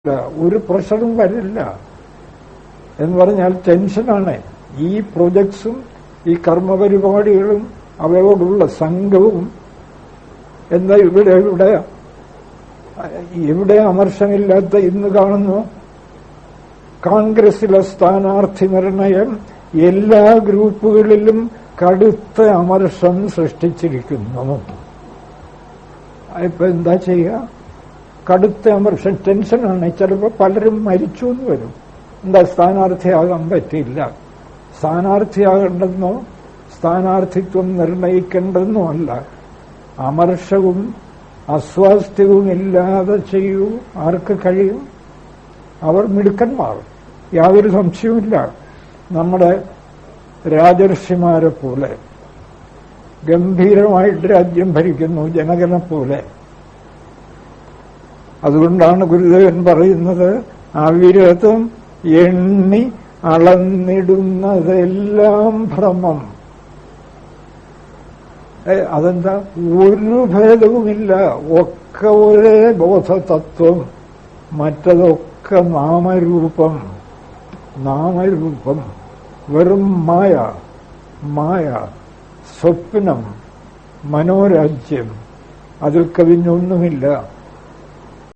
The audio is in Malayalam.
ഒരു പ്രഷറും വരില്ല എന്ന് പറഞ്ഞാൽ ടെൻഷനാണ്. ഈ പ്രൊജക്ട്സും ഈ കർമ്മപരിപാടികളും അവയോടുള്ള സംഘവും എന്താ ഇവിടെ അമർഷമില്ലാത്ത ഇന്ന് കാണുന്നു. കോൺഗ്രസിലെ സ്ഥാനാർത്ഥി നിർണയം എല്ലാ ഗ്രൂപ്പുകളിലും കടുത്ത അമർഷം സൃഷ്ടിച്ചിരിക്കുന്നു. ഇപ്പൊ എന്താ ചെയ്യുക? കടുത്ത അമർഷം, ടെൻഷനാണ്. ചിലപ്പോൾ പലരും മരിച്ചു എന്ന് വരും. എന്താ? സ്ഥാനാർത്ഥിയാകാൻ പറ്റില്ല. സ്ഥാനാർത്ഥിയാകേണ്ടെന്നോ സ്ഥാനാർത്ഥിത്വം നിർണയിക്കേണ്ടെന്നോ അല്ല. അമർഷവും അസ്വാസ്ഥ്യവും ഇല്ലാതെ ചെയ്യൂ. ആർക്ക് കഴിയും? അവർ മിടുക്കന്മാർ, യാതൊരു സംശയവുമില്ല. നമ്മുടെ രാജർഷിമാരെ പോലെ ഗംഭീരമായിട്ട് രാജ്യം ഭരിക്കുന്നു, ജനകനെ പോലെ. അതുകൊണ്ടാണ് ഗുരുദേവൻ പറയുന്നത്, അവിരതം എണ്ണി അളന്നിടുന്നതെല്ലാം ഭ്രമം. അതെന്താ? ഒരു ഭേദവുമില്ല. ഒക്കെ ഒരേ ബോധതത്വം, മറ്റതൊക്കെ നാമരൂപം. നാമരൂപം, വെറും മായ, മായ, സ്വപ്നം, മനോരാജ്യം. അതിൽ കവിഞ്ഞൊന്നുമില്ല.